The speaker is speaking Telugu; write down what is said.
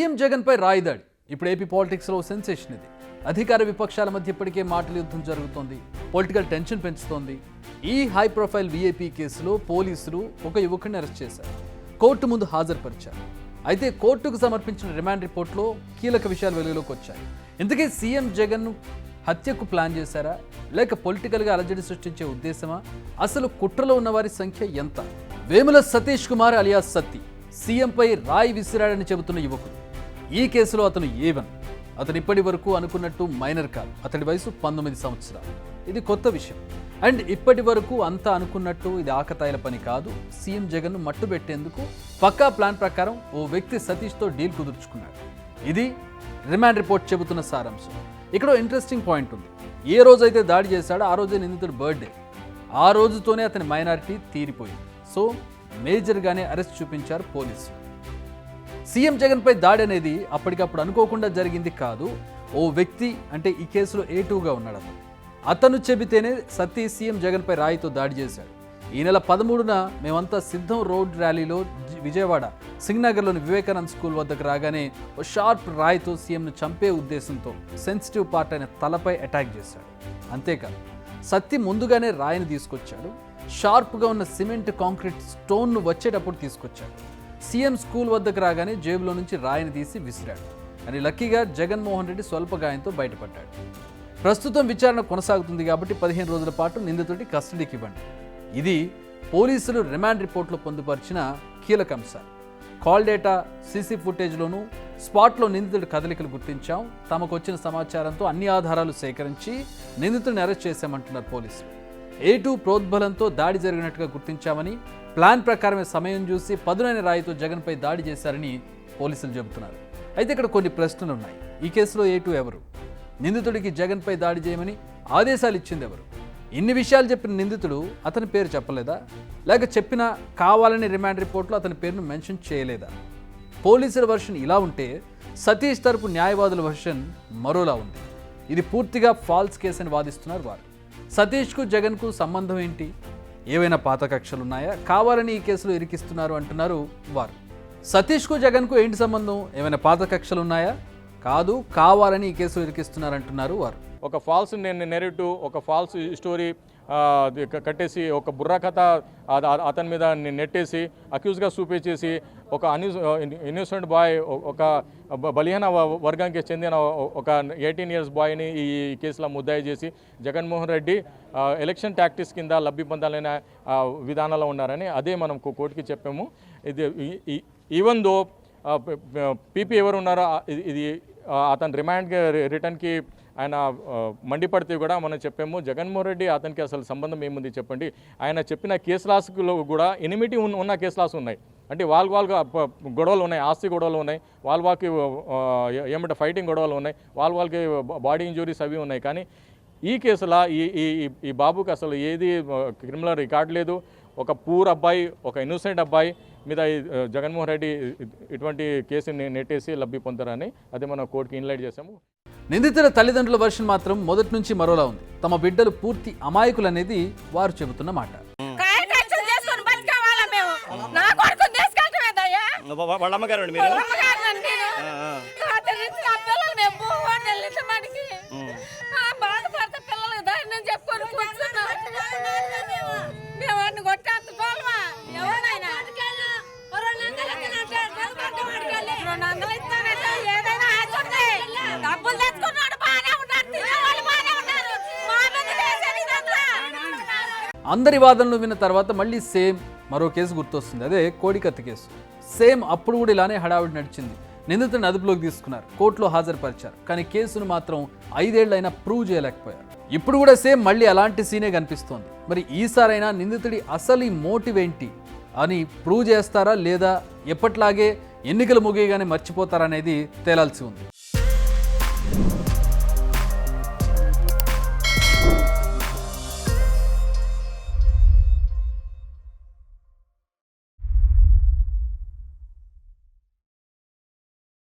సీఎం జగన్ పై రాయిదాడి ఇప్పుడు ఏపీ పాలిటిక్స్ లో సెన్సేషన్ ఇది. అధికార విపక్షాల మధ్య ఇప్పటికే మాటల యుద్ధం జరుగుతోంది. పొలిటికల్ టెన్షన్ పెంచుతోంది. ఈ హై ప్రొఫైల్ వీఐపీ కేసులో పోలీసులు ఒక యువకుడిని అరెస్ట్ చేశారు. కోర్టు ముందు హాజరుపరిచారు. అయితే కోర్టుకు సమర్పించిన రిమాండ్ రిపోర్ట్లో కీలక విషయాలు వెలుగులోకి వచ్చాయి. ఇంతకీ సీఎం జగన్ హత్యకు ప్లాన్ చేశారా, లేక పొలిటికల్గా అలజడి సృష్టించే ఉద్దేశమా? అసలు కుట్రలో ఉన్నవారి సంఖ్య ఎంత? వేముల సతీష్ కుమార్ అలియాస్ సత్తి సీఎంపై రాయి విసిరాడని చెబుతున్న యువకుడు. ఈ కేసులో అతను A1. అతను ఇప్పటి వరకు అనుకున్నట్టు మైనర్ కాదు. అతడి వయసు 19 సంవత్సరాలు. ఇది కొత్త విషయం. అండ్ ఇప్పటి వరకు అంతా అనుకున్నట్టు ఇది ఆకతాయిల పని కాదు. సీఎం జగన్ మట్టు పెట్టేందుకు పక్కా ప్లాన్ ప్రకారం ఓ వ్యక్తి సతీష్తో డీల్ కుదుర్చుకున్నాడు. ఇది రిమాండ్ రిపోర్ట్ చెబుతున్న సారాంశం. ఇక్కడ ఇంట్రెస్టింగ్ పాయింట్ ఉంది. ఏ రోజైతే దాడి చేశాడో ఆ రోజే నిందితుడు బర్త్డే. ఆ రోజుతోనే అతని మైనారిటీ తీరిపోయింది. సో మేజర్గానే అరెస్ట్ చూపించారు పోలీసులు. సీఎం జగన్పై దాడి అనేది అప్పటికప్పుడు అనుకోకుండా జరిగింది కాదు. ఓ వ్యక్తి, అంటే ఈ కేసులో A2గా ఉన్నాడు అతను చెబితేనే సతీ సీఎం జగన్పై రాయితో దాడి చేశాడు. ఈ నెల 13న మేమంతా సిద్ధం రోడ్ ర్యాలీలో విజయవాడ సింగ్నగర్లోని వివేకానంద్ స్కూల్ వద్దకు రాగానే ఓ షార్ప్ రాయితో సీఎంను చంపే ఉద్దేశంతో సెన్సిటివ్ పార్ట్ అయిన తలపై అటాక్ చేశాడు. అంతేకాదు, సత్తి ముందుగానే రాయిని తీసుకొచ్చాడు. షార్ప్గా ఉన్న సిమెంట్ కాంక్రీట్ స్టోన్ను వచ్చేటప్పుడు తీసుకొచ్చాడు. సీఎం స్కూల్ వద్దకు రాగానే జేబులో నుంచి రాయిని తీసి విసిరాడు. అని లక్కీగా జగన్మోహన్ రెడ్డి స్వల్ప గాయంతో బయటపడ్డాడు. ప్రస్తుతం విచారణ కొనసాగుతుంది కాబట్టి 15 రోజుల పాటు నిందితుడి కస్టడీకి ఇవ్వండి. ఇది పోలీసులు రిమాండ్ రిపోర్ట్లో పొందుపరిచిన కీలక అంశాలు. కాల్ డేటా, సీసీ ఫుటేజ్లోనూ స్పాట్లో నిందితుడి కదలికలు గుర్తించాం. తమకు వచ్చిన సమాచారంతో అన్ని ఆధారాలు సేకరించి నిందితుడిని అరెస్ట్ చేశామంటున్నారు పోలీసులు. A2 ప్రోద్బలంతో దాడి జరిగినట్టుగా గుర్తించామని, ప్లాన్ ప్రకారమే సమయం చూసి పదునైన రాయితో జగన్పై దాడి చేశారని పోలీసులు చెబుతున్నారు. అయితే ఇక్కడ కొన్ని ప్రశ్నలు ఉన్నాయి. ఈ కేసులో A2 ఎవరు? నిందితుడికి జగన్పై దాడి చేయమని ఆదేశాలు ఇచ్చింది ఎవరు? ఇన్ని విషయాలు చెప్పిన నిందితుడు అతని పేరు చెప్పలేదా, లేక చెప్పినా కావాలని రిమాండ్ రిపోర్ట్లో అతని పేరును మెన్షన్ చేయలేదా? పోలీసుల వర్షన్ ఇలా ఉంటే సతీష్ తరపు న్యాయవాదుల వర్షన్ మరోలా ఉంది. ఇది పూర్తిగా ఫాల్స్ కేసు అని వాదిస్తున్నారు వారు. సతీష్కు జగన్కు సంబంధం ఏంటి? ఏవైనా పాత కక్షలు ఉన్నాయా? కావాలని ఈ కేసులో ఇరికిస్తున్నారు అంటున్నారు వారు. సతీష్కు జగన్కు ఏంటి సంబంధం? ఏమైనా పాత కక్షలు ఉన్నాయా? కాదు, కావాలని ఈ కేసులో ఇరికిస్తున్నారంటున్నారు వారు. ఒక ఫాల్స్ నెరేటివ్, ఒక ఫాల్స్ స్టోరీ కట్టేసి, ఒక బుర్రా కథ అతని మీద నెట్టేసి అక్యూజ్గా చూపించేసి, ఒక ఇన్నోసెంట్ బాయ్, ఒక బలిహీన వర్గానికి చెందిన ఒక 18 ఇయర్స్ బాయ్ని ఈ కేసులో ముద్దాయి చేసి జగన్మోహన్ రెడ్డి ఎలక్షన్ టాక్టిక్స్ కింద లబ్ధి పొందాలనే విధానాల్లో ఉన్నారని అదే మనం కోర్టుకి చెప్పాము. ఇది ఈవెన్ దో పీపీ ఎవరు ఉన్నారో ఇది అతని రిమాండ్ రిటర్న్కి ఆయన మండిపడితే కూడా మనం చెప్పాము, జగన్మోహన్ రెడ్డి అతనికి అసలు సంబంధం ఏముంది చెప్పండి. ఆయన చెప్పిన కేసులాస్లో కూడా ఎనిమిటీ ఉన్న కేసులాస్ ఉన్నాయి. అంటే వాళ్ళుగా గొడవలు ఉన్నాయి, ఆస్తి గొడవలు ఉన్నాయి, వాళ్ళకి ఏమంటే ఫైటింగ్ గొడవలు ఉన్నాయి, వాళ్ళకి బాడీ ఇంజురీస్ అవి ఉన్నాయి. కానీ ఈ కేసులో ఈ బాబుకి అసలు ఏది క్రిమినల్ రికార్డు లేదు. ఒక పూర్ అబ్బాయి, ఒక ఇన్నోసెంట్ అబ్బాయి మీద జగన్మోహన్ రెడ్డి ఇటువంటి కేసుని నెట్టేసి లబ్ధి పొందారని అదే మనం కోర్టుకి ఇన్లైట్ చేశాము. నిందితుల తల్లిదండ్రుల వర్షన్ మాత్రం మొదటి నుంచి మరోలా ఉంది. తమ బిడ్డలు పూర్తి అమాయకులు అనేది వారు చెబుతున్న మాట. అందరి వాదనలు విన్న తర్వాత మళ్ళీ సేమ్ మరో కేసు గుర్తొస్తుంది. అదే కోడికత్తి కేసు. సేమ్ అప్పుడు కూడా ఇలానే హడావిడి నడిచింది. నిందితుడిని అదుపులోకి తీసుకున్నారు, కోర్టులో హాజరుపరిచారు. కానీ కేసును మాత్రం 5 ఏళ్లైనా ప్రూవ్ చేయలేకపోయారు. ఇప్పుడు కూడా సేమ్ మళ్ళీ అలాంటి సీనే కనిపిస్తోంది. మరి ఈసారైనా నిందితుడి అసలు ఈ మోటివ్ ఏంటి అని ప్రూవ్ చేస్తారా, లేదా ఎప్పట్లాగే ఎన్నికలు ముగియగానే మర్చిపోతారనేది తేలాల్సి ఉంది.